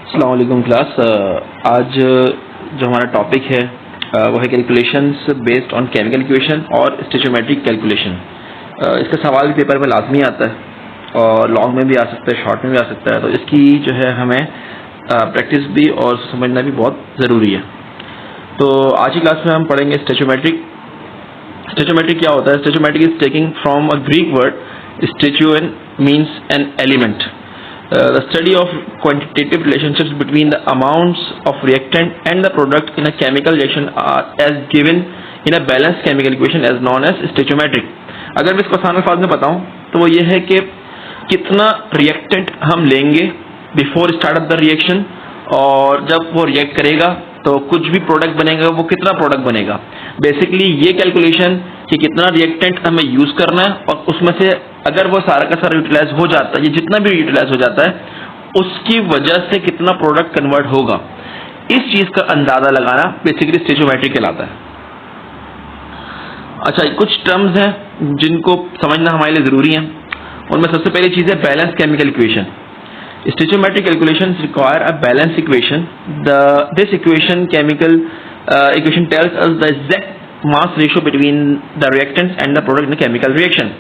अस्सलाम वालेकुम क्लास। आज जो हमारा टॉपिक है वो है calculations based on chemical equation और स्टोइचोमेट्रिक कैलकुलेशन। इसका सवाल भी पेपर में लाजमी आता है और लॉन्ग में भी आ सकता है, शॉर्ट में भी आ सकता है, तो इसकी जो है हमें प्रैक्टिस भी और समझना भी बहुत ज़रूरी है। तो आज की क्लास में हम पढ़ेंगे स्टोइचोमेट्रिक। स्टोइचोमेट्रिक क्या होता है? Stoichiometric is taking from a Greek word stoicheion means an element. The study of quantitative relationships between the amounts of reactant and the product in a chemical reaction are as given in a balanced chemical equation as known as stoichiometric। अगर मैं इसको आसान अल्फाज में बताऊं तो वो ये है कि कितना रिएक्टेंट हम लेंगे before start of the reaction, और जब वो रिएक्ट करेगा तो कुछ भी प्रोडक्ट बनेगा, वो कितना प्रोडक्ट बनेगा। बेसिकली ये कैलकुलेशन कि कितना रिएक्टेंट हमें यूज करना है और उसमें से अगर वो सारा का सारा यूटिलाइज हो जाता है, ये जितना भी यूटिलाइज हो जाता है उसकी वजह से कितना प्रोडक्ट कन्वर्ट होगा, इस चीज का अंदाजा लगाना बेसिकली स्टोइचोमेट्रिक कहलाता है। अच्छा, कुछ टर्म्स हैं जिनको समझना हमारे लिए जरूरी है। उनमें सबसे पहली चीज है balance chemical equation. Stoichiometric calculations require a balance equation. This equation tells us the exact mass ratio between the reactants and the product in a chemical reaction.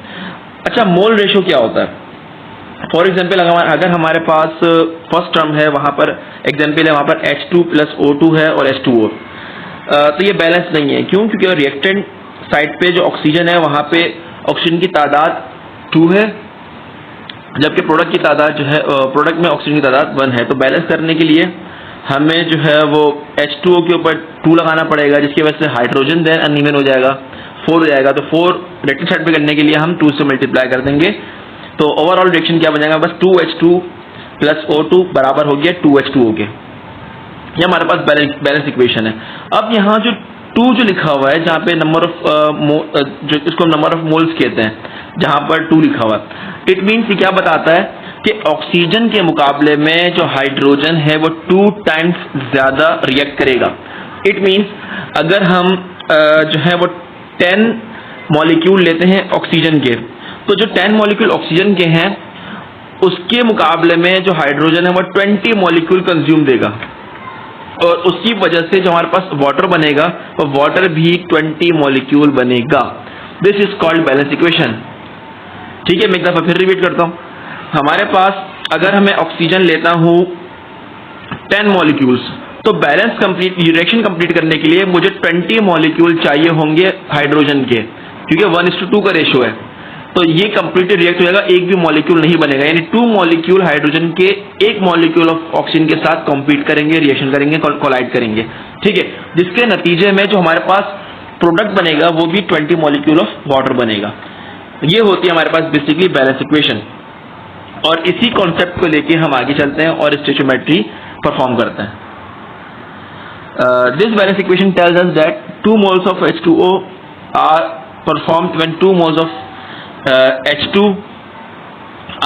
अच्छा, मोल रेशो क्या होता है? फॉर एग्जाम्पल अगर हमारे पास first term है, वहां पर example है, वहां पर H2 प्लस O2 है और H2O, तो ये बैलेंस नहीं है। क्यों? क्योंकि रिएक्टेंट साइड पे जो ऑक्सीजन है वहां पे ऑक्सीजन की तादाद 2 है, जबकि प्रोडक्ट की तादाद जो है, प्रोडक्ट में ऑक्सीजन की तादाद 1 है। तो बैलेंस करने के लिए हमें जो है वो H2O के ऊपर 2 लगाना पड़ेगा, जिसकी वजह से हाइड्रोजन देन अनइवन हो जाएगा, 4 हो जाएगा। तो 4 रिएक्टेंट साइड पे करने के लिए हम 2 से मल्टीप्लाई कर देंगे, तो ओवरऑल रिएक्शन क्या बनेगा? बस 2H2 प्लस O2 बराबर हो गया 2H2O के। ये हमारे पास बैलेंस इक्वेशन है। अब यहाँ जो 2 जो लिखा हुआ है, जहाँ पे नंबर ऑफ जो इसको नंबर ऑफ मोल्स कहते हैं, जहां पर 2 लिखा हुआ है, इट मीन्स क्या बताता है कि ऑक्सीजन के मुकाबले में जो हाइड्रोजन है वो 2 टाइम्स ज्यादा रिएक्ट करेगा। इट मीन्स अगर हम जो है वो 10 मॉलिक्यूल लेते हैं ऑक्सीजन के, तो जो 10 मॉलिक्यूल ऑक्सीजन के हैं उसके मुकाबले में जो हाइड्रोजन है वो 20 मॉलिक्यूल कंज्यूम देगा, और उसकी वजह से जो हमारे पास वाटर बनेगा वो वाटर भी 20 मॉलिक्यूल बनेगा। This is called balance equation. ठीक है, मैं एक दफा फिर रिपीट करता हूं। हमारे पास अगर हमें ऑक्सीजन लेता हूं 10 मॉलिक्यूल्स, तो बैलेंस कंप्लीट, रिएक्शन कंप्लीट करने के लिए मुझे 20 मॉलिक्यूल चाहिए होंगे हाइड्रोजन के, क्योंकि 1:2 का रेशो है। तो ये कंप्लीट रिएक्ट हो जाएगा, एक भी मॉलिक्यूल नहीं बनेगा, यानी 2 मॉलिक्यूल हाइड्रोजन के 1 मॉलिक्यूल ऑफ ऑक्सीजन के साथ कॉम्पीट करेंगे, रिएक्शन करेंगे, कोलाइड करेंगे। ठीक है, जिसके नतीजे में जो हमारे पास प्रोडक्ट बनेगा वो भी 20 मॉलिक्यूल ऑफ वाटर बनेगा। ये होती है हमारे पास बेसिकली बैलेंस इक्वेशन, और इसी कॉन्सेप्ट को लेके हम आगे चलते हैं और स्टोइचोमेट्री परफॉर्म करते हैं। This balance equation tells us that 2 moles of H2O are performed when 2 moles of H2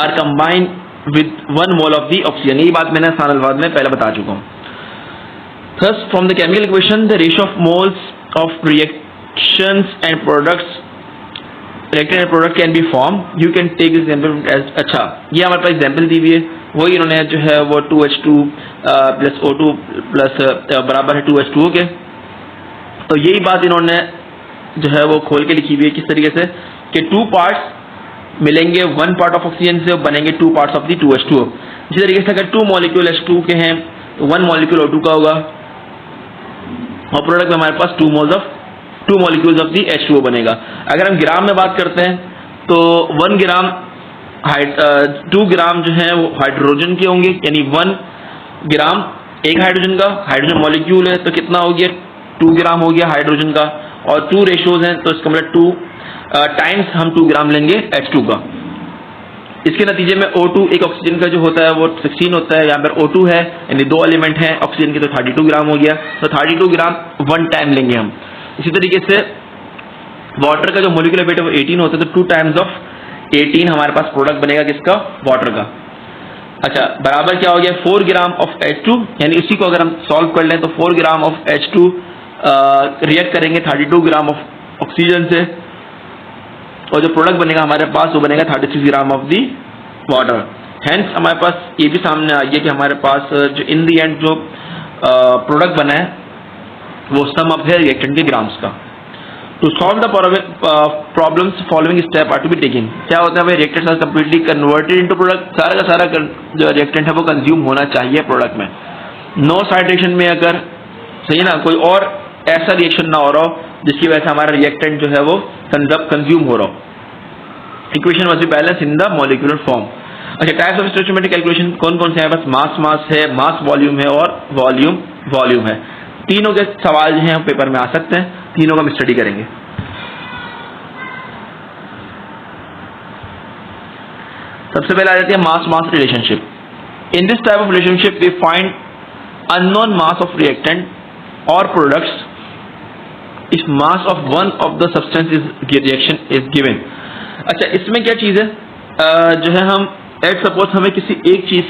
are combined with 1 mole of the oxygen। ये बात मैंने आसान अल्फाज में पहले बता चुका हूँ। Thus, from the chemical equation, the ratio of moles of reactions and products reactant and product can be formed। You can take this example as, अच्छा, ये हमारे पास एग्जाम्पल दी हुई है, वही इन्होंने जो है वो 2H2 प्लस O2 प्लस बराबर है 2H2O के। तो यही बात इन्होंने जो है वो खोल के लिखी हुई है किस तरीके से कि 2 पार्ट्स मिलेंगे 1 पार्ट ऑफ ऑक्सीजन से, बनेंगे 2 पार्ट्स ऑफ दी 2H2O। इसी तरीके से अगर 2 मॉलिक्यूल H2 के हैं तो 1 मॉलिक्यूल O2 का होगा, और प्रोडक्ट में हमारे पास 2 मॉलिक्यूल्स ऑफ दी H2O बनेगा। अगर हम ग्राम में बात करते हैं तो 1 ग्राम 2 ग्राम जो है वो हाइड्रोजन के होंगे, यानी 1 ग्राम एक हाइड्रोजन का, हाइड्रोजन मॉलिक्यूल है तो कितना हो गया? 2 ग्राम हो गया हाइड्रोजन का, और 2 रेशोज हैं तो इसका मतलब 2 टाइम्स हम 2 ग्राम लेंगे H2 का। इसके नतीजे में O2 एक ऑक्सीजन का जो होता है वो 16 होता है, यहाँ पर O2 है यानी 2 एलिमेंट हैं ऑक्सीजन के, तो 32 ग्राम हो गया। तो 32 ग्राम 1 टाइम लेंगे हम। इसी तरीके से वाटर का जो मोलिकुलर वेट है वो 18 होता है, तो 2 टाइम्स ऑफ 18 हमारे पास प्रोडक्ट बनेगा किसका? वाटर का। अच्छा, बराबर क्या हो गया? 4 ग्राम ऑफ H2, यानी उसी को अगर हम सॉल्व कर लें तो 4 ग्राम ऑफ H2 रिएक्ट करेंगे 32 ग्राम ऑफ ऑक्सीजन से, और जो प्रोडक्ट बनेगा हमारे पास वो बनेगा 36 ग्राम ऑफ दी वाटर। हेंस हमारे पास ये भी सामने आ गया कि हमारे पास जो इन दी एंड जो प्रोडक्ट बना है वो सम अप है रिएक्टेंट के ग्राम्स का। To solve the problems following step are to be taking. क्या होता है भाई, reactant are completely converted into product. सारा का सारा जो रिएक्टेंट है वो कंज्यूम होना चाहिए प्रोडक्ट में। नो साइड रिएक्शन में अगर सही है ना, कोई और ऐसा रिएक्शन ना हो रहा हो जिसकी वजह से हमारा रिएक्टेंट जो है वो कंज्यूम हो रहा हो। Equation must be balance in the molecular form. अच्छा, टाइप्स ऑफ स्टोइचोमेट्रिक कैलकुलेशन कौन कौन से हैं? बस मास है, मास वॉल्यूम है और वॉल्यूम है। तीनों के सवाल जो हैं पेपर में आ सकते हैं, तीनों का हम स्टडी करेंगे। सबसे पहले आ जाती है mass relationship. In this type of relationship we find unknown mass of reactant और products if mass of one of the substance reaction is given. अच्छा, इसमें क्या चीज है, जो है हम एट सपोज हमें किसी एक चीज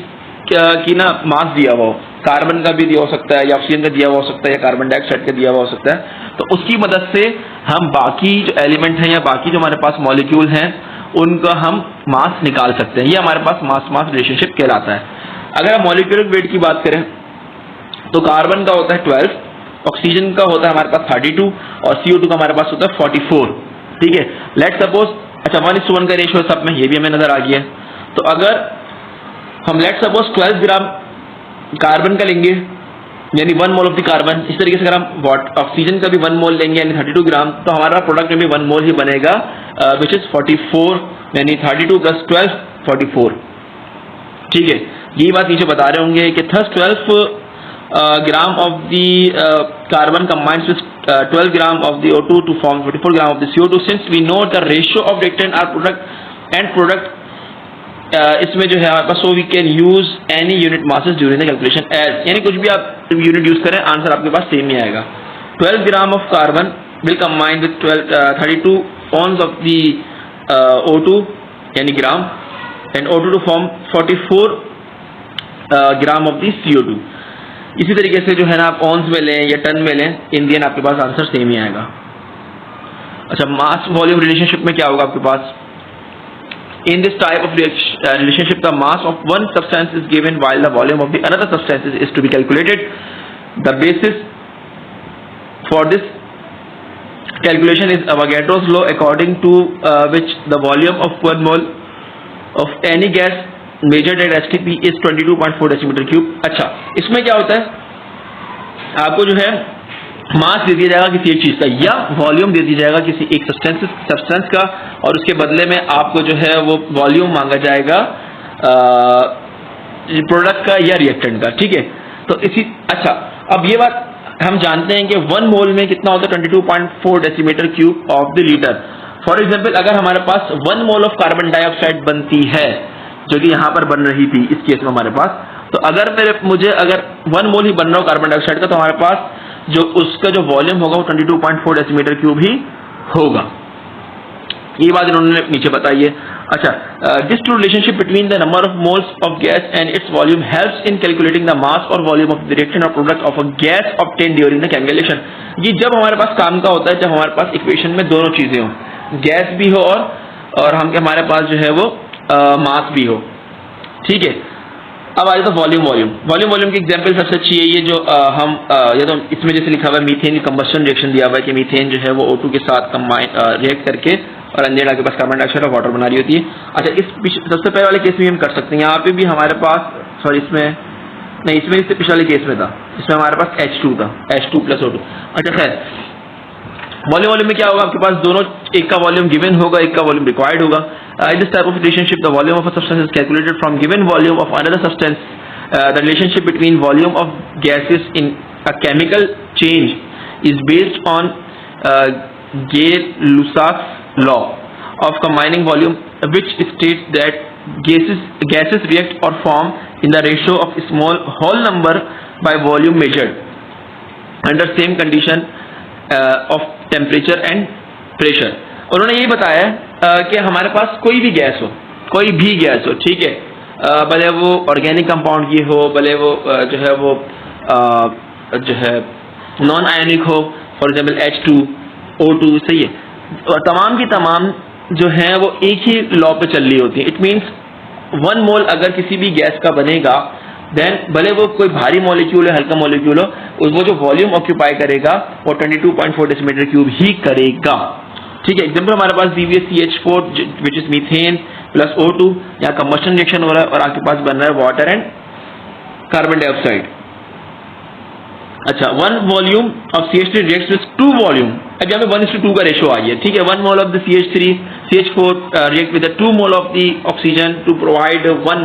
की ना मास दिया हुआ हो, कार्बन का भी दिया हो सकता है या ऑक्सीजन का दिया हुआ हो सकता है या कार्बन डाइऑक्साइड का दिया हुआ हो सकता है, तो उसकी मदद से हम बाकी जो एलिमेंट हैं या बाकी जो हमारे पास मॉलिक्यूल हैं उनका हम मास निकाल सकते हैं। ये हमारे पास मास रिलेशनशिप कहलाता है। अगर हम मॉलिक्यूलर वेट की बात करें तो कार्बन का होता है 12, ऑक्सीजन का होता है हमारे पास 32 और CO2 का हमारे पास होता है 44। ठीक है, लेट सपोज, अच्छा 1:1 का रेशियो सब में, ये भी हमें नजर आ गया है। तो अगर हम लेट सपोज 12 ग्राम कार्बन का लेंगे यानी 1 मोल ऑफ द कार्बन, इस तरीके से अगर हम ऑक्सीजन का भी 1 मोल लेंगे यानी 32 ग्राम, तो हमारा प्रोडक्ट में भी 1 मोल ही बनेगा, विच इज 44 यानी 32 + 12 44। ठीक है, यही बात नीचे बता रहे होंगे कि 12 gram of the carbon combines with 12 gram of the O2 to form 44 gram of the CO2। Since we know the ratio of reactant or product इसमें जो है हमारे पास, so we can use any unit masses during the calculation as, यानी कुछ भी आप unit use करें आंसर आपके पास सेम ही आएगा। 12 gram of carbon will combine with 32 ounce of the O2 यानी gram and O2 to form 44 gram of the CO2। इसी तरीके से जो है ना आप ऑन्स में लें या टन में लें, इन दी एंड आपके पास आंसर सेम ही आएगा। अच्छा, मास वॉल्यूम रिलेशनशिप में क्या होगा आपके पास? In this type of relationship, the mass of one substance is given while the volume of the another substance is to be calculated. The basis for this calculation is Avogadro's law, according to which the volume of 1 mole of any gas measured at STP is 22.4 decimeter cube. अच्छा, इसमें क्या होता है, आपको जो है मास दे दिया जाएगा किसी एक चीज का या वॉल्यूम दे दिया जाएगा किसी एक सब्सटेंस का, और उसके बदले में आपको जो है वो वॉल्यूम मांगा जाएगा प्रोडक्ट का या रिएक्टेंट का। ठीक है, तो अच्छा, अब ये बात हम जानते हैं कि 1 मोल में कितना होता है, 22.4 decimetre cube of the litre. For example, अगर हमारे पास 1 मोल ऑफ कार्बन डाइऑक्साइड बनती है, जो कि यहाँ पर बन रही थी इस केस में हमारे पास, तो अगर मुझे अगर 1 मोल ही बन रहा हो कार्बन डाइऑक्साइड का, तो हमारे पास जो उसका जो वॉल्यूम होगा वो 22.4 डेसीमीटर क्यूब ही होगा। ये बात इन्होंने नीचे बताई है। अच्छा, this two relationship between the number of moles of gas and its volume helps in calculating the mass और वॉल्यूम ऑफ द रिएक्टेंट और product of a gas obtained during the calculation. ये जब हमारे पास काम का होता है जब हमारे पास इक्वेशन में दोनों चीजें हो, गैस भी हो और हमारे पास जो है वो मास भी हो। ठीक है, अब आ जाता है वॉल्यूम की एग्जांपल सबसे अच्छी है ये जो ये तो इसमें जैसे लिखा हुआ है मीथेन की कंबस्टन रिएक्शन दिया हुआ है कि मीथेन जो है वो O2 के साथ कंबाइन रिएक्ट करके और अंदर आके पास कार्बन डाइऑक्साइड और वाटर बना रही होती है। अच्छा, इस सबसे पहले वाले केस में हम कर सकते हैं, यहाँ पे भी हमारे पास इसमें इससे पिछले वाले केस में था, इसमें हमारे पास H2 था, H2 + O2। अच्छा खैर, वॉल्यूम में क्या होगा आपके पास, दोनों एक का वॉल्यूम गिवन होगा, एक का वॉल्यूम रिक्वायर्ड होगा। In this type of relationship, the volume of a substance is calculated from given volume of another substance. The relationship between volume of gases in a chemical change is based on Gay-Lussac's law of combining volume, which states that gases react or form in the ratio of small whole number by volume measured under same condition of temperature and pressure. उन्होंने यही बताया कि हमारे पास कोई भी gas हो, ठीक है, भले वो ऑर्गेनिक कंपाउंड की हो, भले वो जो है वो जो है नॉन आयनिक हो, फॉर एग्जांपल H2 O2, सही है, और तमाम की तमाम जो है वो एक ही लॉ पे चल रही होती है। इट मीन्स 1 मोल अगर किसी भी गैस का बनेगा, देन भले वो कोई भारी मॉलिक्यूल है, हल्का मॉलिक्यूल हो, वो जो वॉल्यूम ऑक्यूपाई करेगा वो 22.4 डेसीमीटर क्यूब ही करेगा। ठीक है, एग्जाम्पल हमारे पास दी हुई है CH4 which is methane plus O2, यहाँ कंबशन रिएक्शन हो रहा है और आपके पास बन रहा है वाटर एंड कार्बन डाइऑक्साइड। अच्छा, 1 volume of CH3 reacts with 2 volume, अब यहाँ पे 1:2 का रेशो आई है। ठीक है, 1 mole of the CH4 react with 2 mole of the oxygen to provide 1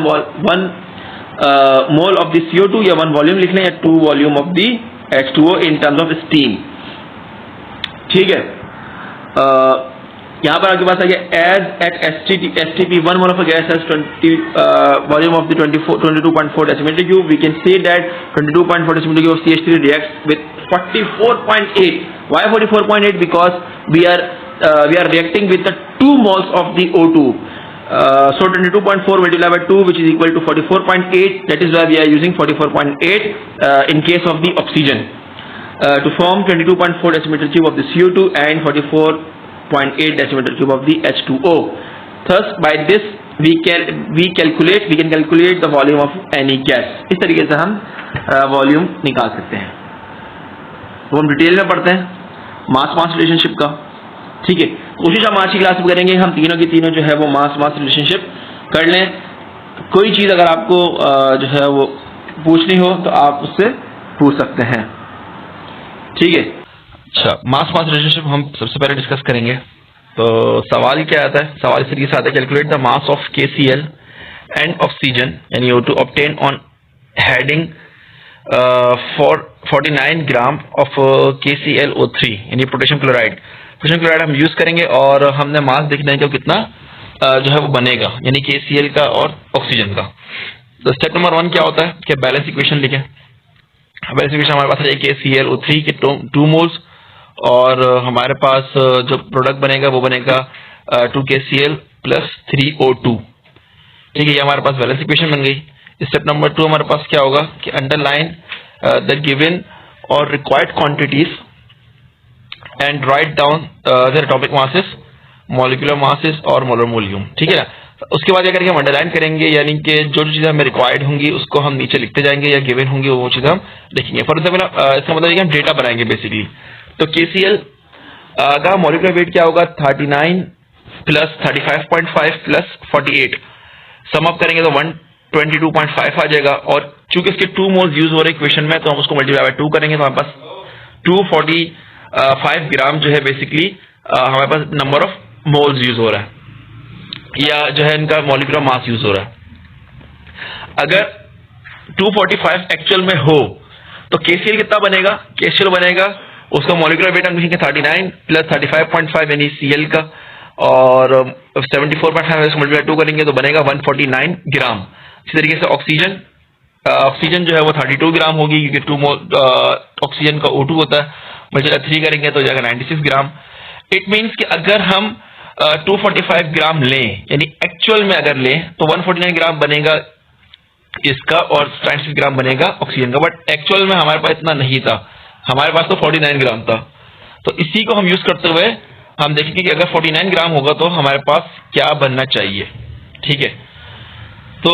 mole of the CO2, या 1 वॉल्यूम लिख लें, या 2 volume of the H2O in terms of steam. ठीक है, यहाँ पर आपके पास आ गया as at STP 1 mole of gas has 20 volume of the 22.4 decimetre cube, we can say that 22.4 decimetre cube of CH3 reacts with 44.8. Why 44.8? Because we are reacting with the 2 moles of the O2. So 22.4 multiplied by 2, which is equal to 44.8. That is why we are using 44.8 in case of the oxygen to form 22.4 decimeter cube of the CO2 and 44.8 decimeter cube of the H2O. Thus, by this we can calculate the volume of any gas. इस तरीके से हम volume निकाल सकते हैं। वो हम detail में पढ़ते हैं मास रिलेशनशिप का। ठीक है, कोशिश हम आज की क्लास में करेंगे हम तीनों की तीनों जो है वो मास रिलेशनशिप कर लें। कोई चीज अगर आपको जो है वो पूछनी हो तो आप उससे पूछ सकते हैं। ठीक है, अच्छा, मास रिलेशनशिप हम सबसे पहले डिस्कस करेंगे। तो सवाल क्या आता है? सवाल इस तरीके से आता है, calculate the mass of KCl and oxygen यानी O2 obtain on heading 49 gram of KClO3 यानी पोटेशियम क्लोराइड। पोटेशियम क्लोराइड हम यूज करेंगे और हमने मास देखना है कि कितना जो है वो बनेगा, यानी KCl का और ऑक्सीजन का। तो स्टेप नंबर 1 क्या होता है कि बैलेंस इक्वेशन लिखें। बैलेंस इक्वेशन हमारे पास है KClO3 के 2 मोल्स और हमारे पास जो प्रोडक्ट बनेगा वो बनेगा 2KCl प्लस 3O2। ठीक है, ये हमारे पास बैलेंस इक्वेशन बन गई। स्टेप नंबर 2 हमारे पास क्या होगा कि अंडरलाइन द गिवन और required quantities and right down the atomic masses, molecular masses और मोलर वॉल्यूम। ठीक है ना, उसके बाद क्या करेंगे हम अंडरलाइन करेंगे, यानी कि जो चीजें हमें रिक्वायर्ड होंगी उसको हम नीचे लिखते जाएंगे या गिवन होंगी वो चीजें हम लिखेंगे। फॉर एग्जाम्पल इसका मतलब कि हम डेटा बनाएंगे बेसिकली। तो KCl का मॉलिक्यूलर वेट क्या होगा 39 प्लस 35.5 प्लस 48, सम अप करेंगे तो 122.5 आ जाएगा। और चूंकि इसके 2 मोल्स यूज हो रहे इक्वेशन में तो हम उसको मल्टीप्लाई बाय 2 करेंगे तो हमारे पास 245 ग्राम जो है बेसिकली हमारे पास नंबर ऑफ मोल्स यूज हो रहा है या जो है इनका मॉलिक्यूलर मास यूज हो रहा है। अगर 245 एक्चुअल में हो तो KCl कितना बनेगा? KCl बनेगा उसका मॉलिक्यूलर वेट हम लिखेंगे 39 प्लस 35.5 यानी Cl का और 74.5 मल्टीप्लाई 2 करेंगे तो बनेगा 149 ग्राम। इसी तरीके से ऑक्सीजन जो है वो 32 ग्राम होगी क्योंकि 2 मोल ऑक्सीजन का O2 होता है, मल्टीप्लाई 3 करेंगे तो जाएगा 96 ग्राम। इट मीन्स कि अगर हम 245 ग्राम लें यानी एक्चुअल में अगर लें तो 149 ग्राम बनेगा इसका और 96 ग्राम बनेगा ऑक्सीजन का, बट एक्चुअल में हमारे पास इतना नहीं था, हमारे पास तो 49 ग्राम था। तो इसी को हम यूज करते हुए हम देखेंगे कि अगर 49 ग्राम होगा तो हमारे पास क्या बनना चाहिए। ठीक है, तो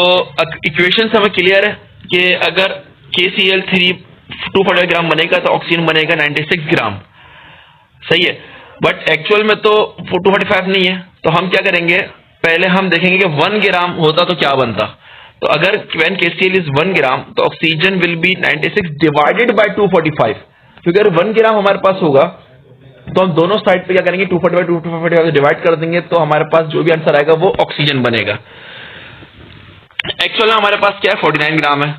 इक्वेशन से हमें क्लियर है कि अगर KCl 245 ग्राम बनेगा तो ऑक्सीजन बनेगा 96 ग्राम। सही है, बट एक्चुअल में तो 245 नहीं है, तो हम क्या करेंगे पहले हम देखेंगे कि 1 ग्राम होता तो क्या बनता। तो अगर when KCl is 1 ग्राम तो oxygen will be 96 divided by 245, क्योंकि अगर 1 ग्राम हमारे पास होगा तो हम दोनों साइड पे क्या करेंगे 245 डिवाइड कर देंगे तो हमारे पास जो भी आंसर आएगा वो ऑक्सीजन बनेगा। एक्चुअल में हमारे पास क्या है 49 ग्राम है,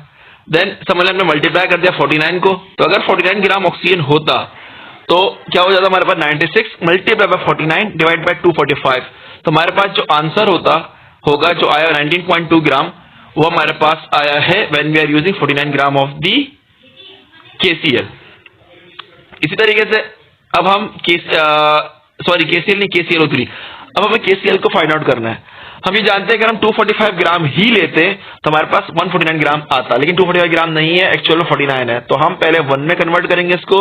देन समझ हमने मल्टीप्लाई कर दिया 49 को, तो अगर 49 ग्राम ऑक्सीजन होता तो क्या हो जाता हमारे पास 96 मल्टीप्लाई बाय 49 डिवाइड बाय 245, तो हमारे पास जो आंसर होगा जो आया 19.2 ग्राम वो हमारे पास आया है when we are using 49 gram of the KCl। इसी तरीके से अब हम KCl नहीं KClO3, अब हमें KCl को फाइंड आउट करना है। हम ये जानते हैं कि हम 245 ग्राम ही लेते तो हमारे पास 149 ग्राम आता, लेकिन 245 ग्राम नहीं है, एक्चुअल में 49 है, तो हम पहले 1 में कन्वर्ट करेंगे इसको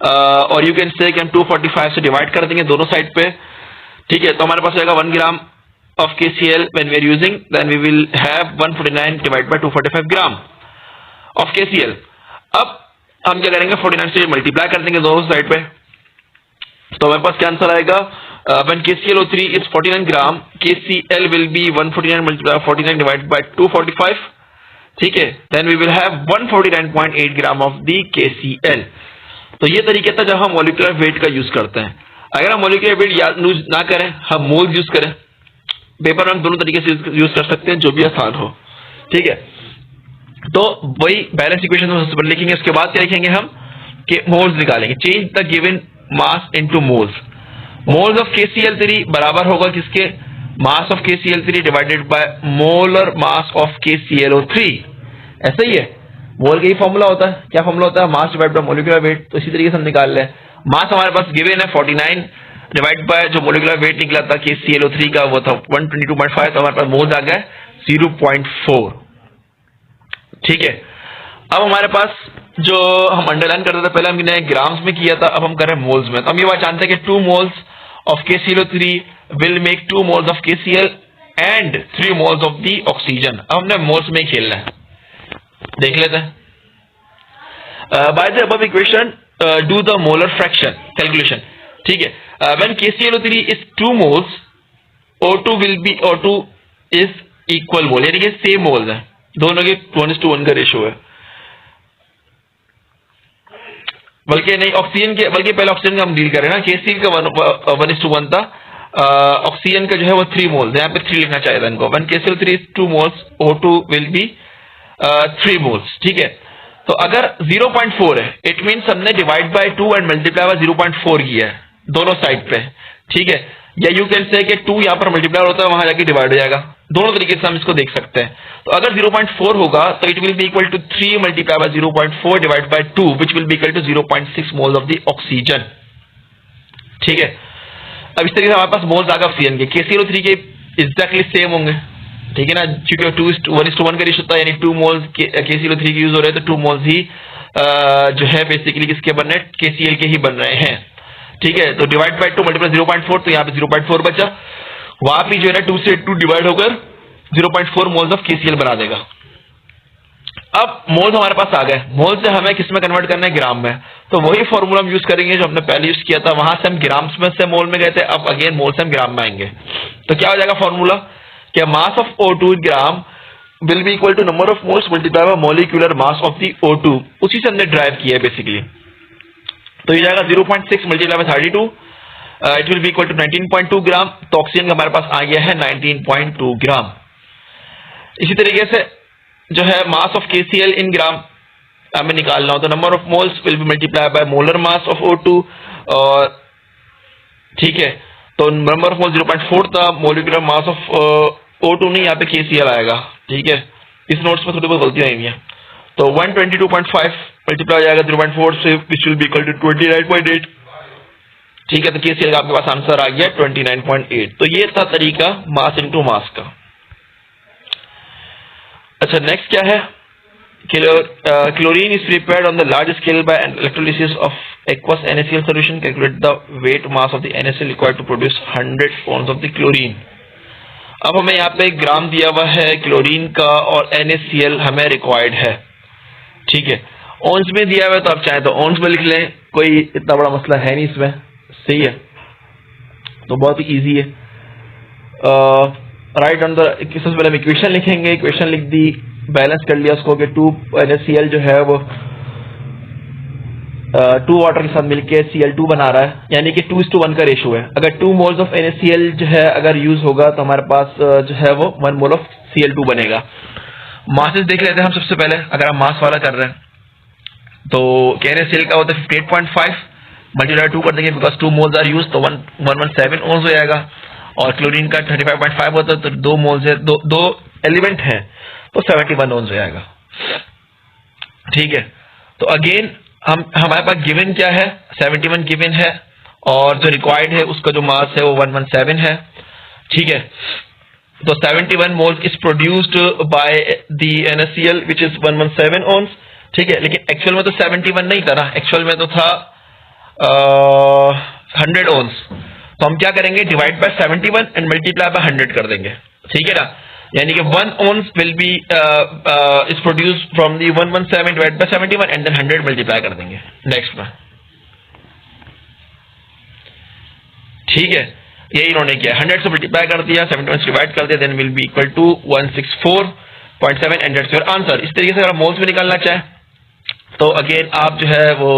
और यू कैन से कि हम 245 से डिवाइड कर देंगे दोनों साइड पे। ठीक है, तो हमारे पास आएगा 1 ग्राम of KCl when we are using, then we will have 149 divided by 245 gram of KCl. अब हम क्या करेंगे, 49 से मल्टीप्लाई कर देंगे दोनों साइड पे, तो हमारे पास क्या आंसर आएगा, when KClO3 is 49 gram, KCl will be 149 multiplied 49 divided by 245, ठीक है, then we will have 149.8 gram of the KCl. तो ये तरीके था जब हम मॉलिक्यूलर वेट का यूज करते हैं. अगर हम मॉलिक्यूलर वेट यूज ना करें, हम मोल्स यूज करें, पेपर में हम दोनों तरीके से यूज कर सकते हैं, जो भी आसान हो, ठीक है. तो वही बैलेंस इक्वेशन में सबसे पहले लिखेंगे, उसके बाद क्या लिखेंगे हम कि मोल्स निकालेंगे. Change the given mass into moles. Moles of KCl3 बराबर होगा किसके, mass of KCl3 divided by molar mass of KClO3. ऐसा ही है, मोल का ही फॉर्मूला होता है. क्या फॉर्मूला होता है, mass divide by molecular weight. तो इसी तरीके से हम निकाल लें. मास हमारे पास गिवन है 49 डिवाइड बाय जो मोलिकुलर वेट निकला था KClO3 का, वो था 122.5. तो हमारे पास मोल्स आ गए 0.4, ठीक है. अब हमारे पास जो हम अंडरलाइन करते थे पहले हमने ग्राम्स में किया था, अब हम कर रहे हैं मोल्स में. तो हम ये बात जानते हैं कि 2 moles of KClO3 will make 2 moles of KCl and 3 moles of the oxygen. अब हमने मोल्स में ही खेलना है, देख लेते हैं. By the above equation, do the molar fraction calculation. ठीक है. When KClO3 is 2 moles, O2 is equal mole, यानी कि सेम मोल्स है, दोनों के 1:1 का रेशियो है. बल्कि नहीं, ऑक्सीजन के, बल्कि पहले ऑक्सीजन का हम डील करें ना. KCl का 1:1 था, ऑक्सीजन का जो है वो 3 मोल्स, यहाँ पे 3 लिखना चाहिए था इनको. When KClO3 is 2 moles, O2 will be 3 moles, ठीक है. तो अगर 0.4 है, इट मीन्स हमने divide by 2 and multiply by 0.4 किया है दोनों साइड पे, ठीक है. या यू कैन से कि 2 यहाँ पर मल्टीप्लाई होता है, वहां जाके डिवाइड हो जाएगा. दोनों तरीके से हम इसको देख सकते हैं. तो अगर 0.4 होगा तो it will be equal to 3 multiply by 0.4 divide by 2 which will be equal to 0.6 moles of the oxygen, ठीक है. अब इस तरीके से हमारे पास मोल्स आ गए ऑक्सीजन के. KClO3 के एग्जैक्टली सेम होंगे, ठीक है ना, क्योंकि 2:1 का रेशियो था, यानी 2 मोल्स KClO3 के यूज हो रहे हैं, तो 2 मोल्स ही जो है बेसिकली किसके बन रहे हैं, KCl के ही बन रहे हैं, ठीक है. तो डिवाइड बाय 2 मल्टीप्लाई 0.4, तो यहाँ पे 0.4 बचा, वहां भी जो है ना 2 से 2 डिवाइड होकर 0.4 मोल्स ऑफ KCl बना देगा. अब मोल्स हमारे पास आ गए. मोल्स से हमें किस में कन्वर्ट करना है, ग्राम में. तो वही फॉर्मूला हम यूज करेंगे जो हमने पहले यूज किया था, वहां से हम ग्राम्स में से मोल में गए थे, अब अगेन मोल से हम ग्राम में आएंगे. तो क्या हो जाएगा फॉर्मूला, कि mass of O2 gram will be equal to number of moles multiply by molecular mass of the O2. उसी से हमने ड्राइव किया है बेसिकली. तो ये जाएगा 0.6 multiply by 32, it will be equal to 19.2 gram. तो ऑक्सीजन का हमारे पास आ गया है 19.2 ग्राम. इसी तरीके से जो है मास ऑफ KCl इन ग्राम हमें निकालना हो, तो number of moles will be multiply by molar mass of O2, और ठीक है. तो नंबर ऑफ मोल्स 0.4 था, मोलिकुलर मास ऑफ O2 नहीं, यहाँ पे KCl आएगा, ठीक है. इस नोट्स में थोड़ी बहुत गलतियां आई हैं. तो 122.5 मल्टीप्लाई हो जाएगा 0.4 से, which will be equal to 29.8, ठीक है. तो KCl का आपके पास आंसर आ गया 29.8. तो ये था तरीका मास इनटू मास का. अच्छा, नेक्स्ट क्या है, chlorine is prepared on the large scale by electrolysis of aqueous NaCl solution. Calculate the weight mass of the NaCl required to produce 100 ounces of the chlorine. अब हमें यहाँ पे ग्राम दिया हुआ है क्लोरीन का और NaCl हमें रिक्वायर्ड है, ठीक है. ओंस में दिया हुआ है, तो आप चाहें तो ओंस में लिख लें, कोई इतना बड़ा मसला है नहीं इसमें, सही है. तो बहुत ही ईजी है. राइट ऑन द, सबसे पहले हम इक्वेशन लिखेंगे. इक्वेशन लिख दी, बैलेंस कर लिया उसको कि 2 NaCl जो है वो 2 वाटर के साथ मिलकर Cl2 बना रहा है, यानी कि 2:1 का रेशियो है. अगर 2 मोल्स ऑफ NaCl जो है अगर यूज होगा तो हमारे पास जो है वो 1 मोल ऑफ Cl2 बनेगा. मासेस देख लेते हैं हम सबसे पहले. अगर हम मास वाला कर रहे हैं तो NaCl का होता है 58.5, मल्टीप्लाई 2 कर देंगे बिकॉज 2 मोल्स आर यूज, तो 117 ओंस हो जाएगा. और क्लोरीन का 35.5 होता है, तो 2 मोल्स है, दो एलिमेंट है, तो 71 ओंस हो जाएगा, ठीक है. तो अगेन हमारे पास गिवन क्या है, 71 गिवन है, और जो रिक्वायर्ड है उसका जो मास है वो 117 है, ठीक है. तो 71 moles is produced by the NaCl which is 117 ओंस, ठीक है. लेकिन एक्चुअल में तो 71 नहीं था ना, एक्चुअल में तो था 100 ओंस. तो हम क्या करेंगे, divide by 71 and multiply by 100 कर देंगे, ठीक है ना। यानी कि 1 ounce will be is produce from the 117 divide by 71 and then 100 multiply कर देंगे नेक्स्ट में, ठीक है। यही इन्होंने किया, 100 से मल्टीप्लाई कर दिया, 71 से डिवाइड कर दिया, then will be equal to 164.7 and that's your answer. इस तरीके से अगर मोल्स में निकालना चाहे तो अगेन आप जो है वो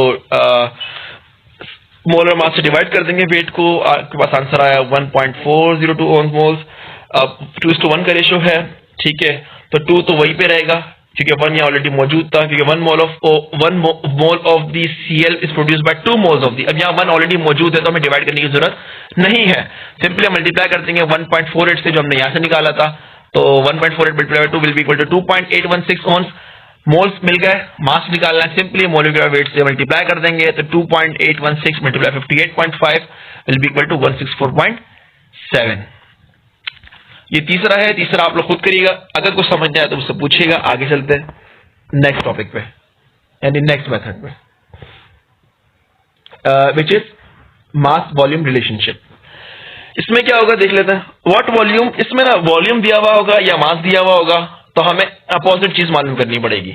मोलर मास से डिवाइड कर देंगे वेट को, आपके पास आंसर आया 1.402 ounce मोल्स। अब 2:1 का रेशियो है, ठीक है, तो 2 तो वहीं पे रहेगा क्योंकि 1 यहाँ ऑलरेडी मौजूद था, क्योंकि 1 mole of the Cl is produce by 2 moles of the. अब यहाँ 1 ऑलरेडी मौजूद है तो हमें डिवाइड करने की जरूरत नहीं है, सिंपली मल्टीप्लाई कर देंगे 1.48 से जो हमने यहाँ से निकाला था, तो 1.48 multiply 2 will be equal to 2.816 ounce moles मिल गए। मास निकालना है, सिंपली मोलिकुलर वेट से मल्टीप्लाई कर देंगे, तो 2.816 multiply 58.5 will be equal to 164.7। ये तीसरा है, तीसरा आप लोग खुद करिएगा, अगर कुछ समझ नहीं आया तो मुझसे पूछिएगा। आगे चलते हैं नेक्स्ट टॉपिक पे, यानी नेक्स्ट मेथड पे, which is mass volume relationship. इसमें क्या होगा देख लेते हैं। व्हाट वॉल्यूम, इसमें ना वॉल्यूम दिया हुआ होगा या मास दिया हुआ होगा, तो हमें अपोजिट चीज मालूम करनी पड़ेगी।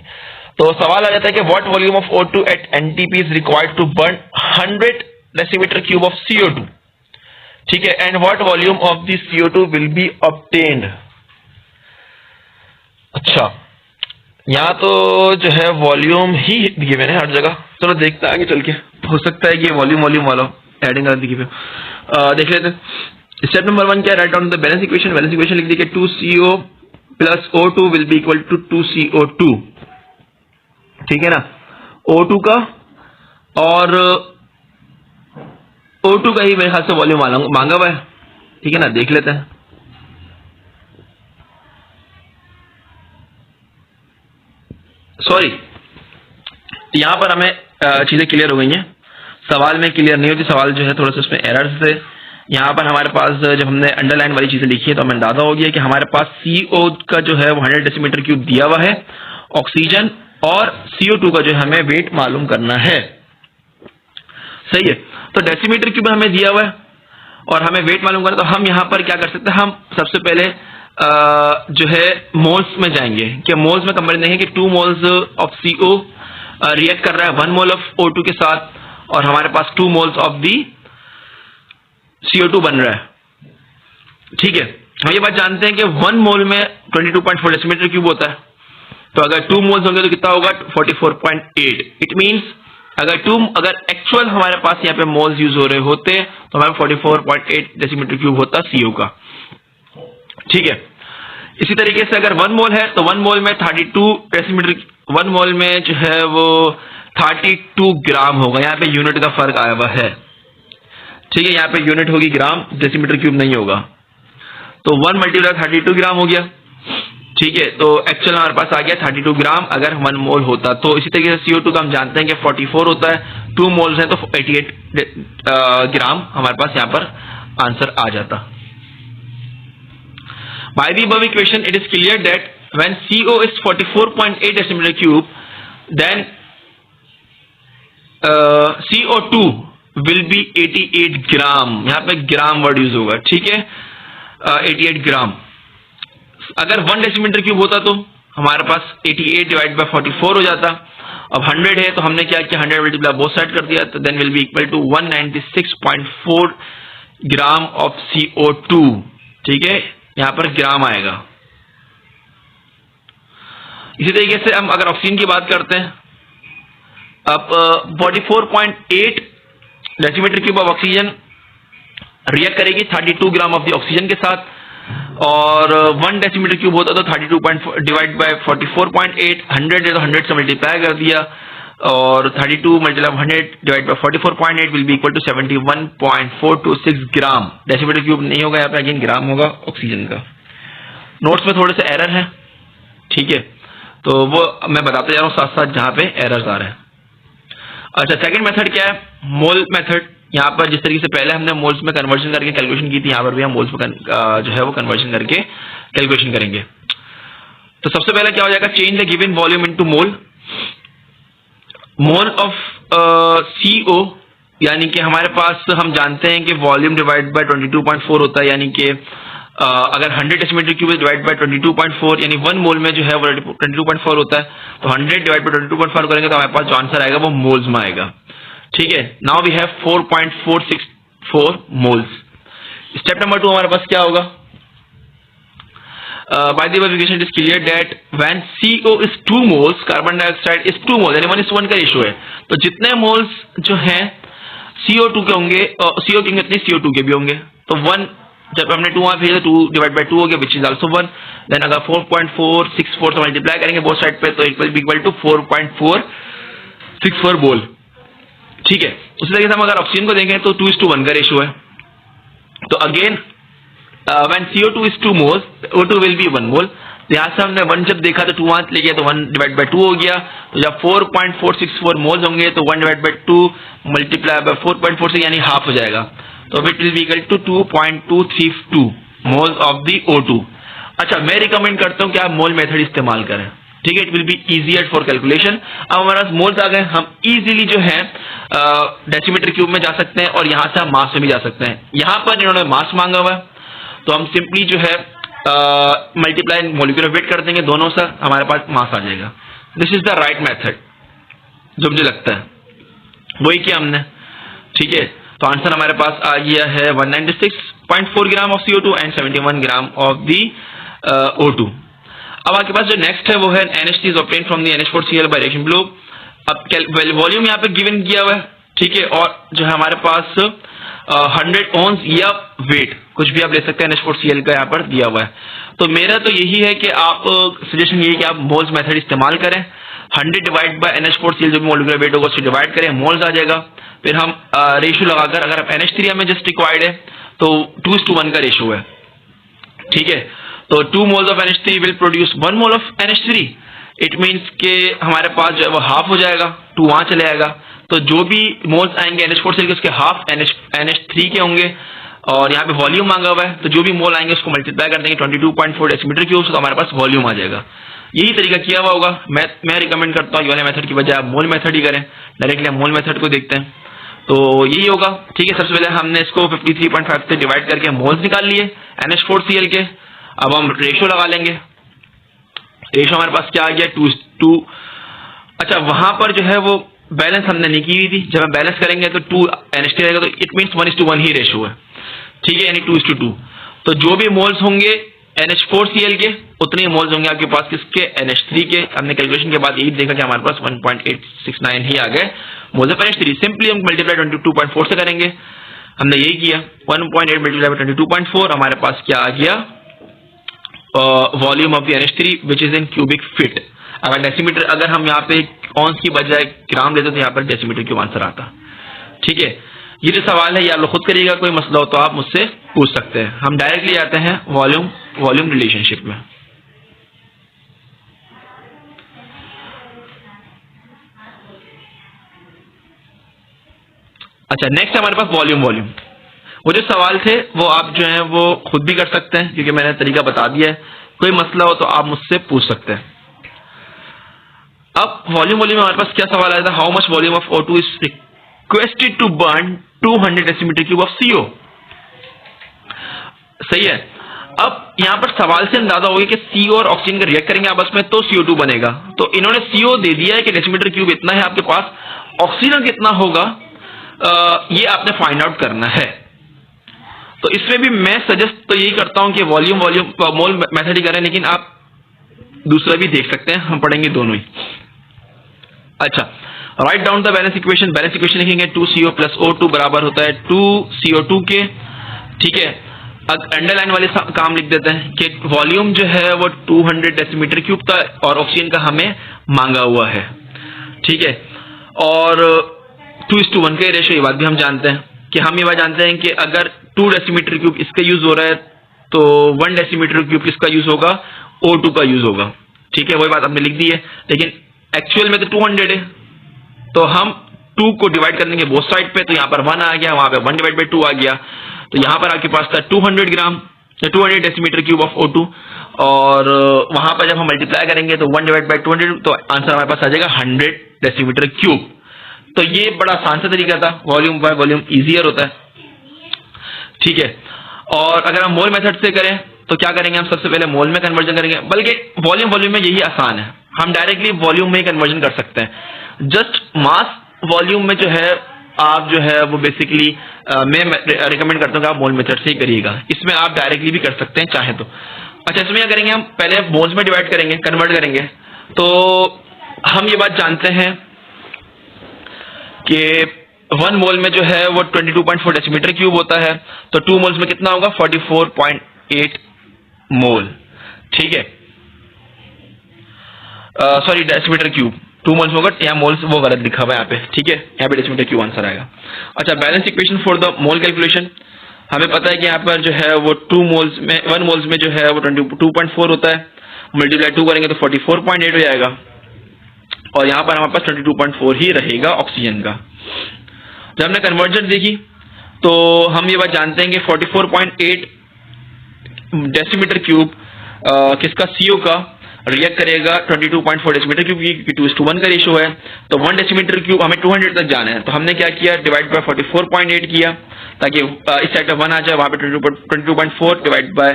तो सवाल आ जाता है कि what volume of O2 at NTP is required to burn 100 decimetre cube of CO2, ठीक है, and what volume of the CO2 will be obtained. अच्छा, यहां तो जो है वॉल्यूम ही दिए मैंने हर जगह, चलो देखते हैं आगे चल के, हो सकता है कि वॉल्यूम वाला एडिंग कर दी। देख लेते हैं स्टेप नंबर 1 क्या, write down the balance equation. Balance equation लिख दी कि 2CO plus O2 will be equal to 2CO2, ठीक है ना। O2 का और O2 का ही मेरे ख्याल से वॉल्यूम मांगा हुआ है, ठीक है ना, देख लेते हैं। सॉरी, यहां पर हमें चीजें क्लियर हो गई हैं, सवाल में क्लियर नहीं होती, सवाल जो है थोड़ा सा उसमें एरर्स थे। यहाँ पर हमारे पास जब हमने अंडरलाइन वाली चीजें लिखी है तो हमें अंदाजा हो गया कि हमारे पास CO का जो है वो 100 डेसीमीटर क्यूब दिया हुआ है, ऑक्सीजन और CO2 का जो है हमें वेट मालूम करना है, सही है। तो डेसीमीटर क्यूब हमें दिया हुआ है और हमें वेट मालूम करना, तो हम यहाँ पर क्या कर सकते हैं, हम सबसे पहले जो है मोल्स में जाएंगे कि मोल्स में कंपेयर देंगे कि 2 moles ऑफ CO रिएक्ट कर रहा है 1 mole ऑफ O2 के साथ, और हमारे पास 2 moles ऑफ दी CO2 बन रहा है, ठीक है। हम ये बात जानते हैं कि 1 mole में 22.4 डेसीमीटर क्यूब होता है, तो अगर 2 moles होंगे तो कितना होगा 44.8। इट मींस अगर एक्चुअल हमारे पास यहाँ पे मोल्स यूज हो रहे होते तो हमारे 44.8 डेसीमीटर क्यूब होता CO का, ठीक है। इसी तरीके से अगर 1 मोल है तो 1 मोल में 32 डेसीमीटर, 1 मोल में जो है वो 32 ग्राम होगा, यहाँ पे यूनिट का फर्क आया हुआ है, ठीक है। यहाँ पे यूनिट होगी ग्राम, डेसीमीटर क्यूब नहीं होगा, तो 1 मल्टीप्लाई 32 ग्राम हो गया, ठीक है। तो एक्चुअल हमारे पास आ गया 32 ग्राम अगर 1 मोल होता। तो इसी तरीके से CO2 का हम जानते हैं कि 44 होता है, 2 मोल्स है तो 88 ग्राम हमारे पास यहाँ पर आंसर आ जाता। By the above equation, it is clear that when CO is 44.8 decimeter cube, then CO2 will be 88 ग्राम, यहाँ पे ग्राम वर्ड यूज होगा, ठीक है, 88 ग्राम। अगर 1 डेसीमीटर क्यूब होता तो हमारे पास 88 डिवाइड बाय 44 हो जाता। अब 100 है तो हमने क्या किया, 100 मल्टीप्लाई बोथ साइड कर दिया, तो then will be equal to 196.4 gram of CO2, ठीक है, यहां पर ग्राम आएगा। इसी तरीके से हम अगर ऑक्सीजन की बात करते हैं, अब 44.8 decimetre cube of oxygen react करेगी 32 ग्राम ऑफ द ऑक्सीजन के साथ, और 1 डेसीमीटर क्यूब होता तो 32 डिवाइड बाय 44.8, 100 है तो 100 से मल्टीप्लाई कर दिया, और 32 multiply 100 divide by 44.8 will be equal to 71.426 gram. Decimetre cube नहीं होगा, यहाँ पे अगेन ग्राम होगा ऑक्सीजन का। नोट्स में थोड़े से एरर है, ठीक है, तो वो मैं बताते जा रहा हूँ साथ साथ जहां पे एरर्स आ रहे हैं। अच्छा, सेकंड मेथड क्या है, मोल मेथड। यहाँ पर जिस तरीके से पहले हमने मोल्स में कन्वर्जन करके कैलकुलेशन की थी, यहाँ पर भी हम मोल्स में जो है वो कन्वर्जन करके कैलकुलेशन करेंगे। तो सबसे पहले क्या हो जाएगा, change the given volume into mole. Mole of CO यानी कि हमारे पास हम जानते हैं कि वॉल्यूम डिवाइड बाय 22.4 होता है, यानी कि अगर 100 डेसीमीटर क्यूब डिवाइड बाय 22.4 यानी 1 मोल में जो है वो 22.4 होता है, तो 100 डिवाइड बाय 22.4 करेंगे तो हमारे पास जो आंसर आएगा वो मोल्स में आएगा। ठीक है, now we have 4.464 moles. Step number 2 हमारे पास क्या होगा? By the way it is clear that when CO is 2 moles, carbon dioxide is 2 moles, यानी 1:1 का रेशियो है। तो जितने मोल्स जो हैं CO2 के होंगे, CO के कितने CO2 के भी होंगे, तो 1 जब हमने 2 वहां भेजा 2 डिवाइड बाय 2 हो गया, विच इज आल्सो 1। देन अगर 4.464 से मल्टीप्लाई करेंगे बोथ साइड पे, तो it will be equal to 4.464 mole. ठीक है, उसी तरीके से हम अगर ऑक्सीजन को देखें तो 2:1 का रेशियो है। तो again when CO2 is 2 moles, O2 will be 1 mole। यहाँ से हमने 1 जब देखा तो 2 वहां ले गया, तो 1 डिवाइड बाय 2 हो गया। तो जब 4.464 मोल्स होंगे तो 1 डिवाइड बाय 2 मल्टीप्लाई बाय 4.46 यानी हाफ हो जाएगा, तो it will be equal to 2.232 moles of the O2। अच्छा, मैं रिकमेंड करता हूं कि आप मोल मेथड इस्तेमाल करें। ठीक है, it will be easier for calculation. अब हमारे पास मोल्स आ गए, हम इजीली जो है डेसीमीटर क्यूब में जा सकते हैं और यहां से हम मास में भी जा सकते हैं। यहां पर इन्होंने मास मांगा हुआ है, तो हम सिंपली जो है मल्टीप्लाई मॉलिक्यूलर वेट कर देंगे दोनों से, हमारे पास मास आ जाएगा। This is the right method जो मुझे लगता है, वही किया हमने। ठीक है, तो आंसर हमारे पास आ गया है 196.4 gram of CO2 and 71 gram of the O2। अब आपके पास जो नेक्स्ट है वो है NH3 is obtained from the NH4Cl by reaction blue. अब वॉल्यूम यहाँ पे गिवन किया हुआ है, ठीक है, और जो है हमारे पास 100 ओन्स या वेट कुछ भी आप ले सकते हैं, NH4Cl का यहाँ पर दिया हुआ है। तो मेरा तो यही है कि आप सजेशन यही है कि आप मोल्स मेथड इस्तेमाल करें। 100 डिवाइड बाय NH4Cl जो भी मॉलिक्यूलर वेट होगा उससे डिवाइड करें, मोल्स आ जाएगा। फिर हम रेशियो लगाकर, अगर आप NH3 में जस्ट रिक्वायर्ड है तो 2:1 का रेशियो है। ठीक है, तो 2 moles of NH3 will produce 1 mole of NH3। It means के हमारे पास जो है वो हाफ हो जाएगा, 2 वहां चले आएगा, तो जो भी मोल्स आएंगे NH4Cl के उसके हाफ NH3 के होंगे। और यहाँ पे वॉल्यूम मांगा हुआ है, तो जो भी मोल आएंगे उसको मल्टीप्लाई कर देंगे 22.4 डेसीमीटर क्यूब, तो हमारे पास वॉल्यूम आ जाएगा। यही तरीका किया हुआ होगा। मैं रिकमेंड करता हूँ ये वाले मेथड की बजाय आप मोल मेथड ही करें। डायरेक्टली हम मोल मेथड को देखते हैं, तो यही होगा। ठीक है, सबसे पहले हमने इसको 53.5 से डिवाइड करके मोल्स निकाल लिए NH4Cl के। अब हम रेशियो लगा लेंगे। रेशियो हमारे पास क्या आ गया, 2:2। अच्छा, वहां पर जो है वो बैलेंस हमने नहीं की हुई थी, जब हम बैलेंस करेंगे तो 2 NH3 रहेगा, तो इट मीन्स 1:1 ही रेशियो है। ठीक है, यानी 2:2। तो जो भी मोल्स होंगे NH4Cl के उतने ही मोल्स होंगे आपके पास किसके, NH3 के। हमने कैलकुलेशन के बाद यही देखा कि हमारे पास 1.869 ही आ गए मोल्स ऑफ NH3। सिंपली हम मल्टीप्लाई 22.4 से करेंगे, हमने यही किया। 1.8 मल्टीप्लाई बाय 22.4 हमारे पास क्या आ गया, volume of the NH3 which is in cubic feet. अगर डेसीमीटर, अगर हम यहाँ पे ऑन्स की बजाय ग्राम लेते तो यहाँ पर डेसीमीटर क्यूब आंसर आता। ठीक है, ये जो सवाल है ये आप लोग खुद करिएगा, कोई मसला हो तो आप मुझसे पूछ सकते हैं। हम डायरेक्टली आते हैं वॉल्यूम रिलेशनशिप में। अच्छा, नेक्स्ट हमारे पास वॉल्यूम। वो जो सवाल थे वो आप जो है वो खुद भी कर सकते हैं, क्योंकि मैंने तरीका बता दिया है। कोई मसला हो तो आप मुझसे पूछ सकते हैं। अब वॉल्यूम में हमारे पास क्या सवाल आया था, how much volume of O2 is requested to burn 200 decimetre cube of CO। सही है। अब यहां पर सवाल से अंदाजा होगा कि CO और ऑक्सीजन का रिएक्ट करेंगे आपस में तो CO2 बनेगा। तो इन्होंने CO दे दिया है कि डेसीमीटर क्यूब इतना है आपके पास, ऑक्सीजन कितना होगा ये आपने फाइंड आउट करना है। तो इसमें भी मैं सजेस्ट तो यही करता हूं कि वॉल्यूम मोल मेथड ही करें, लेकिन आप दूसरा भी देख सकते हैं, हम पढ़ेंगे दोनों ही। अच्छा, right down the balance equation. Balance equation लिखेंगे 2CO प्लस O2 बराबर होता है 2CO2 के। ठीक है, अब अंडरलाइन वाले काम लिख देते हैं कि वॉल्यूम जो है वो 200 डेसीमीटर क्यूब था और ऑक्सीजन का हमें मांगा हुआ है। ठीक है, और 2:1 का रेशियो, ये बात भी हम जानते हैं कि हम ये बात जानते हैं कि अगर 2 डेसीमीटर क्यूब इसका यूज हो रहा है तो 1 डेसीमीटर क्यूब किसका यूज होगा, O2 का यूज होगा। ठीक है, वही बात हमने लिख दी है, लेकिन एक्चुअल में तो 200 है, तो हम 2 को डिवाइड कर देंगे बोथ साइड पे, तो यहाँ पर 1 आ गया, वहां पे 1 डिवाइड बाई 2 आ गया। तो यहाँ पर आपके पास था 200 ग्राम, 200 डेसीमीटर क्यूब ऑफ O2, और वहां पर जब हम मल्टीप्लाई करेंगे तो 1 डिवाइड बाई 200, तो आंसर हमारे पास आ जाएगा 100 डेसीमीटर क्यूब। तो ये बड़ा आसान सा तरीका था, वॉल्यूम बाय वॉल्यूम इजियर होता है, ठीक है। और अगर हम मोल मेथड से करें तो क्या करेंगे, हम सबसे पहले मोल में कन्वर्जन करेंगे, बल्कि वॉल्यूम में यही आसान है, हम डायरेक्टली वॉल्यूम में ही कन्वर्जन कर सकते हैं। जस्ट मास वॉल्यूम में जो है आप जो है वो बेसिकली मैं रिकमेंड करता हूँ कि आप मोल मेथड से ही करिएगा, इसमें आप डायरेक्टली भी कर सकते हैं चाहे तो। अच्छा, इसमें क्या करेंगे, हम पहले मोल्स में डिवाइड करेंगे, कन्वर्ट करेंगे। तो हम ये बात जानते हैं कि 1 मोल में जो है वो 22.4 डेसीमीटर क्यूब होता है, तो 2 मोल्स में कितना होगा, 44.8 मोल, ठीक है। सॉरी, डेसीमीटर क्यूब, 2 मोल्स होगा, यहाँ मोल्स वो गलत लिखा हुआ है यहाँ पे, ठीक है, यहाँ पे डेसीमीटर क्यूब आंसर आएगा। अच्छा, balance equation for the mole calculation, हमें पता है कि यहाँ पर जो है वो 1 मोल्स में जो है वो 22.4 होता है, मल्टीप्लाई 2 करेंगे तो 44.8 हो जाएगा, और यहाँ पर हमारे पास 22.4 ही रहेगा ऑक्सीजन का। जब हमने कन्वर्जन देखी तो हम ये बात जानते हैं कि 44.8 डेसीमीटर क्यूब किसका, CO का रिएक्ट करेगा 22.4 डेसीमीटर क्यूब की 2:1 का रेशियो है, तो 1 डेसीमीटर क्यूब हमें 200 तक जाना है, तो हमने क्या किया, डिवाइड बाय 44.8 किया, ताकि इस साइड पर 1 आ जाए, वहां पे 22.4 डिवाइड बाय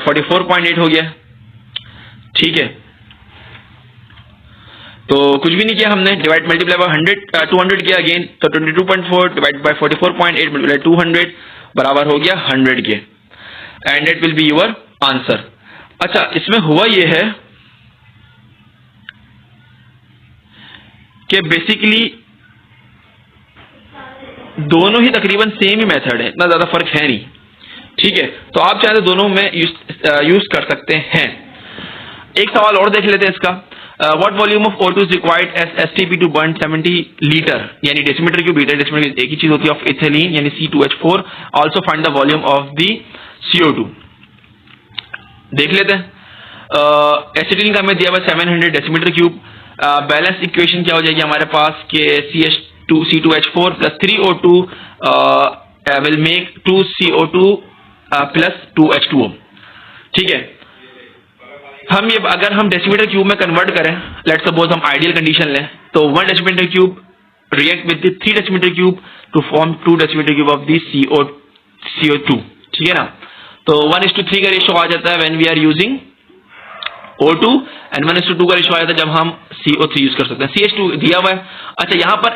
44.8 हो गया, ठीक है। तो कुछ भी नहीं किया हमने, डिवाइड मल्टीप्लाई बाय 200 किया अगेन, तो 22.4 डिवाइड बाय 44.8 मल्टीप्लाई 200 बराबर हो गया 100 के, and it will be your answer. अच्छा, इसमें हुआ ये है कि बेसिकली दोनों ही तकरीबन सेम ही मेथड है, इतना ज्यादा फर्क है नहीं, ठीक है। तो आप चाहे तो दोनों में यूज कर सकते हैं। एक सवाल और देख लेते हैं इसका, what volume of O2 is required as STP to burn 70 litre, यानी डेसीमीटर क्यूब लीटर, डेसीमीटर एक ही चीज होती है, ऑफ इथिलीन यानी C2H4, also find the volume of the CO2। देख लेते हैं, एसिटिलीन का हमें दिया हुआ 700 डेसीमीटर क्यूब, बैलेंस इक्वेशन क्या हो जाएगी हमारे पास कि C2H4 plus 3O2 will make 2CO2 plus 2H2O, ठीक है। हम ये अगर हम डेसीमीटर क्यूब में कन्वर्ट करें, लेट्स सपोज हम आइडियल कंडीशन लें, तो 1 decimetre cube react with 3 decimetre cube two form 2 decimetre cube of the CO2, ठीक है ना। तो 1:3 का रेशियो आ जाता है when we are using O2, and 1:2 का रेशियो आ जाता है जब हम CO3 यूज कर सकते हैं। CH2 दिया हुआ है। अच्छा, यहाँ पर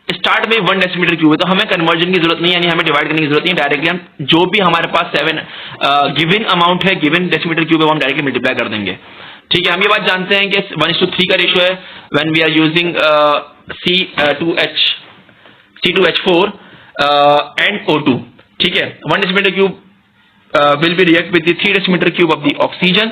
स्टार्ट में 1 डेसीमीटर क्यूब है, तो हमें कन्वर्जन की जरूरत नहीं है, यानी हमें डिवाइड करने की जरूरत नहीं है, डायरेक्टली हम जो भी हमारे पास 7 गिवन अमाउंट है, गिवन डेसीमीटर क्यूब है, वो हम डायरेक्टली मल्टीप्लाई कर देंगे, ठीक है। हम ये बात जानते हैं कि 1:3 का रेशियो है when we are using C2H4 and O2, ठीक है। 1 decimetre cube will be react with 3 decimetre cube of the oxygen.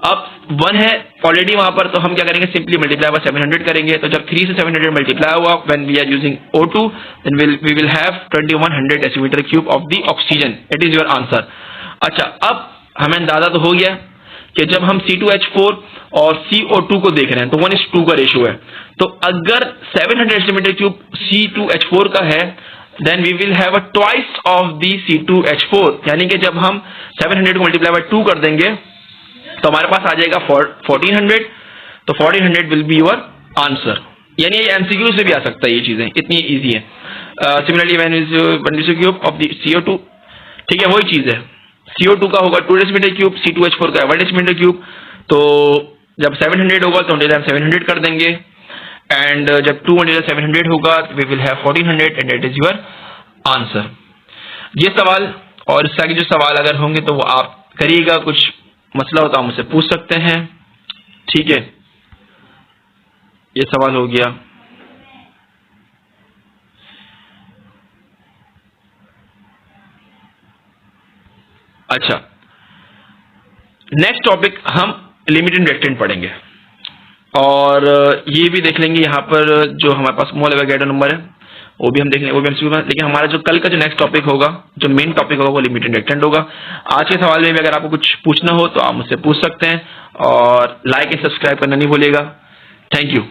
अब 1 है ऑलरेडी वहां पर, तो हम क्या करेंगे, सिंपली मल्टीप्लाई बाय 700 करेंगे, तो जब 3 से 700 मल्टीप्लाई हुआ when we are using O2, then we will have 2100 decimetre cube of the oxygen, it is your answer. अच्छा, अब हमें अंदाजा तो हो गया कि जब हम C2H4 और CO2 को देख रहे हैं तो 1:2 का रेशियो है, तो अगर 700 डेसीमीटर क्यूब C2H4 का है, then we will have a twice of the C2H4, यानी कि जब हम 700 को मल्टीप्लाई बाय 2 कर देंगे तो हमारे पास आ जाएगा 1400, तो 1400 विल बी योर आंसर। यानी ये MCQ से भी आ सकता है, ये चीजें इतनी इजी है। Similarly when is 1 decimetre cube of the CO2, ठीक है, वही चीज है। CO2 का होगा 2 डेसीमीटर क्यूब, C2H4 का 1 डेसीमीटर क्यूब, तो जब 700 होगा तो 700 कर देंगे, एंड जब 200 होगा we will have 1400, and that is your answer. ये सवाल और इससे आगे जो सवाल अगर होंगे तो वो आप करिएगा, कुछ मसला होता है मुझसे पूछ सकते हैं, ठीक है। ये सवाल हो गया। अच्छा, नेक्स्ट टॉपिक हम लिमिटेड रिएक्टेंट पढ़ेंगे, और ये भी देख लेंगे यहाँ पर जो हमारे पास मोल एवोगाड्रो नंबर है वो भी हम देख लेंगे, वो भी MCQ में। लेकिन हमारा जो कल का जो नेक्स्ट टॉपिक होगा, जो मेन टॉपिक होगा, वो लिमिटेड रिएक्टेंट होगा। आज के सवाल में भी अगर आपको कुछ पूछना हो तो आप मुझसे पूछ सकते हैं, और लाइक एंड सब्सक्राइब करना नहीं भूलिएगा। Thank you.